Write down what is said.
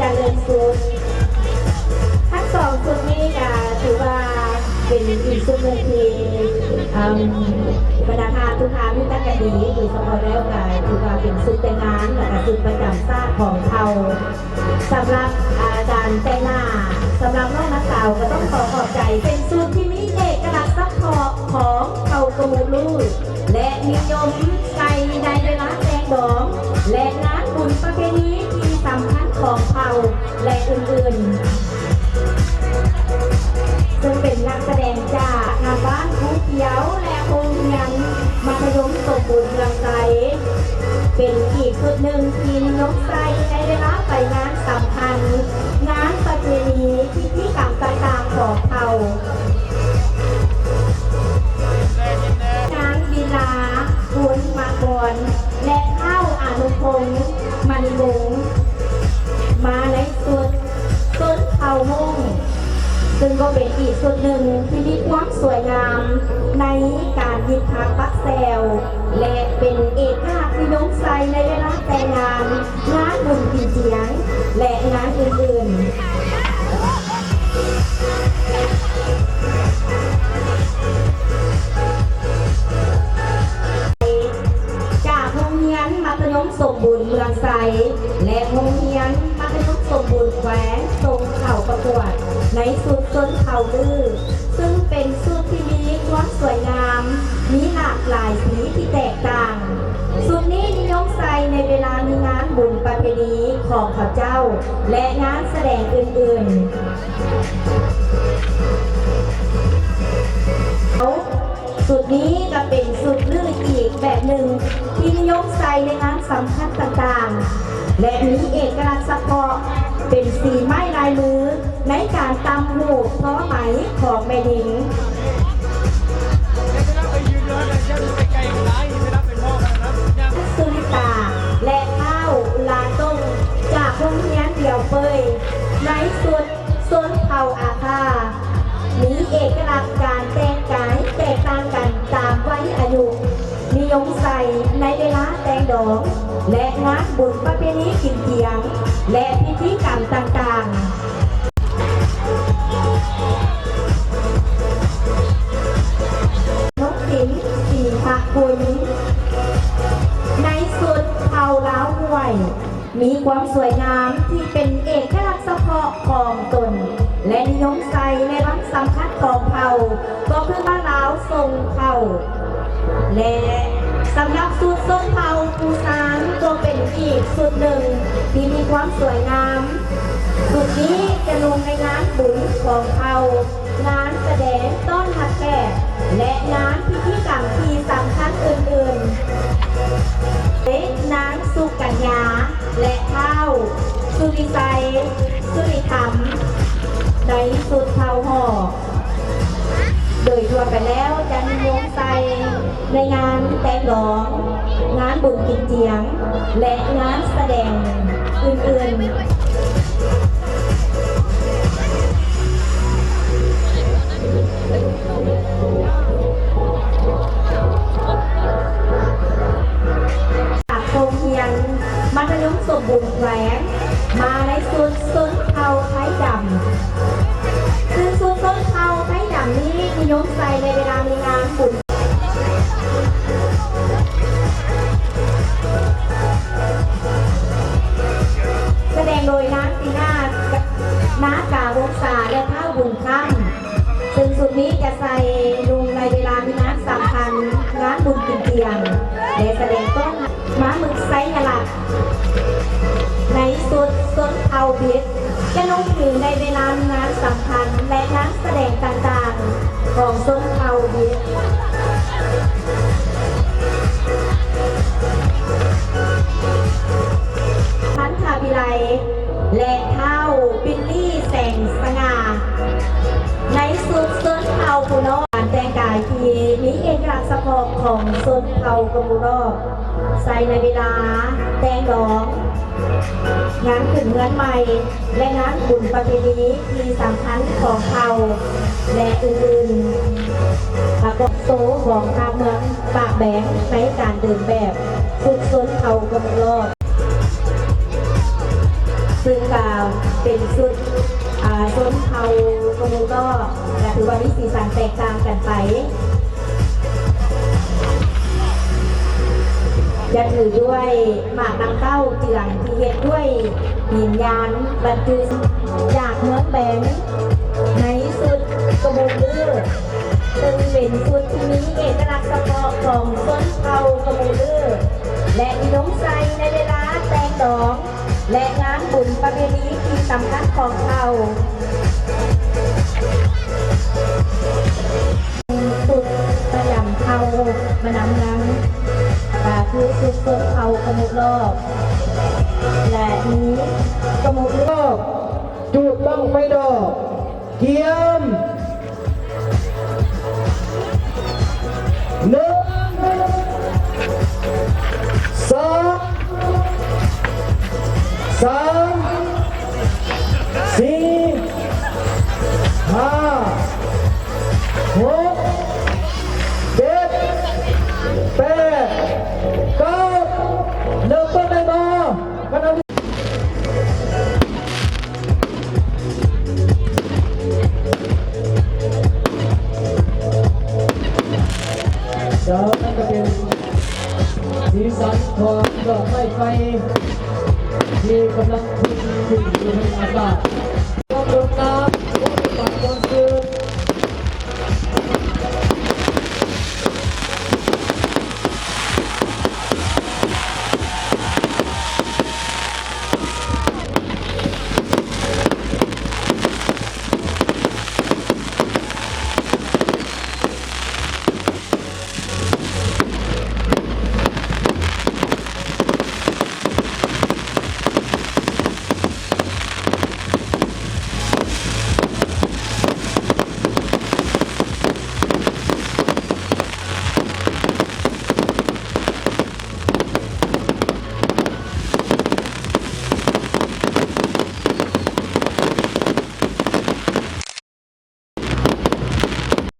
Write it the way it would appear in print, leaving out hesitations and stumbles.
จริญสุขทั้งสองชุดนี้ก็ถือว่าเป็นอีกชุดหนึ่งที่บรรดาทานทุกทานที่ตั้งกันดีโดยเฉพาะแล้วก็ถือว่าเป็นชุดแต่งงานและก็ชุดประจำชาติของเขาสำหรับอาจารย์แต่งหน้าสำหรับน้องนักสาวก็ต้องขอบใจเป็นชุดที่มีเอกลักษณ์เฉพาะของเขากระมูลูและนิยมใส่ในเวลาแต่งดอกและงานบุญประเพณีที่สำคัญของเผ่าและอื่นๆซึ่งเป็นนักแสดงจากงานบ้านภูเขียวและโรงเรียนมัธยมสมบูรณ์เมืองไทยเป็นอีกชุดหนึ่งที่นิยมใส่ในเวลาไปงานสำคัญงานประเพณีพิธีกรรมต่างๆของเผ่างานกีฬาบุญมาบอนและเข้าอนุพงศ์มณีวงศ์มาในสุดต้นเผ่ามงซึ่งก็เป็นอีกส่วนหนึ่งที่มีความสวยงามในการยิงพักปักแซวและเป็นเอกลักษณ์ที่น้องใส่ในเวลาแต่งงานงานบุญกินเสียงและงานอื่นๆมัธยมสมบูรณ์เมืองไซและโรงเรียนมัธยมสมบูรณ์แขวงทรงเข่าประกวดในสุดจนเข่าลือซึ่งเป็นสุดที่มีความสวยงามมีหลากหลายสีที่แตกต่างสุดนี้นิยมใส่ในเวลามีงานบุญประเพณีของข้าเจ้าและงานแสดงอื่นๆสุดนี้ก็เป็นสุดลื่นอีกแบบหนึ่งที่นิยมใส่ในงานสำคัญต่างๆและมีเอกลักษณ์เฉพาะเป็นสีไม้ลายมือในการตำหูเพราะไหมของแม่หญิงสุริตาและข้าวลาต้งจากโรงเรียนเดี่ยวเปยในสุดส่วนเผ่าอาคามีเอกลักษณ์การแต่งกายแตกต่างกันตามวัยอายุนิยมใส่ในเวลาแต่งดอกและงานบุญประเพณีกินเทียงและพิธีกรรมต่างๆนกสินสีพระคุณในสุดเผ่าล้าวห่วยมีความสวยงามที่เป็นเอกลักษณ์เฉพาะของตนและนิยมใส่ในวันสำคัญของเผ่าก็คือบ้านล้าวทรงเผ่าและสำหรับสุดทรงเผ่าปูซานก็เป็นอีกสุดหนึ่งที่มีความสวยงามสุดนี้จะลงในงานบุญของเผ่างานแสดงต้อนรับแขกและงานพิธีกรรมที่สำคัญอื่นๆเป็นนางสุกัญญาและเท้าสุริไซสุริธรรมในสุดเผ่าห่อโดยทั่วไปแล้วจะนิยมใส่ในงานแต่งดอกงานบุญกินเจียงและงานแสดงอื่นๆจากโรงเรียนมัธยมสมบูรณ์แขวงมาในสุดต้นเผ่าไทยดำซึ่งสุดต้นเผ่าไทยดำนี้นิยมใส่ในเวลามีงานบุญแสดงโดยนางตีนาณกาวงศาและเท่าบุญค่ำซึ่งสุดนี้จะใส่ลงในเวลามีงานสำคัญงานบุญกินเตียงและแสดงต้นม้ามึกไซยลักในสุดต้นเผ่าพิษจะลงถือในเวลางานสำคัญและงานแสดงต่างๆของต้นเผ่าพิษพันธาวิไลและเท้าบิลลี่แสงสง่าในสุดต้นเผ่าปูนอกการแต่งกายที่มีเอกลักษณ์เฉพาะของต้นเผ่ากมูนอกใส่ในเวลาแต่งดอกงานขึ้นเงินใหม่และงานบุญประเพณีที่สำคัญของเผ่าและอื่นๆประกอบโซ่ของทางเมืองปากแบงในการเดินแบบสุดต้นเผ่ากมูนอก ซึ่งกาวเป็นสุดส้นเผากระมูลก็และถือว่ามีสีสันแตกต่างกันไปจะถือด้วยหมากน้ำเต้าเจืองที่เฮ็ดด้วยหินยานบรรจุจากเมืองแบงในสุดกระมูลลือซึ่งเป็นสุดที่มีเอกลักษณ์เฉพาะของส้นเผากระมูลลือและนิยมใส่ในเวลาแต่งดอกและงานบุญประเพณีที่สำคัญของเขาสุดประยำเขามานำนังคือสุดต้นเขากระมุกรอบและนี้กระมุกรอบจุดบังไฟดอกเกียมหนึ่งสองสามสี่ห้าหกเจ็ดแปดเก้าเริ่มต้นได้บ่กันเอานั่นก็เป็นสีสันของดอกไม้ไฟที่กำลังพุ่งอยู่ในอากาศ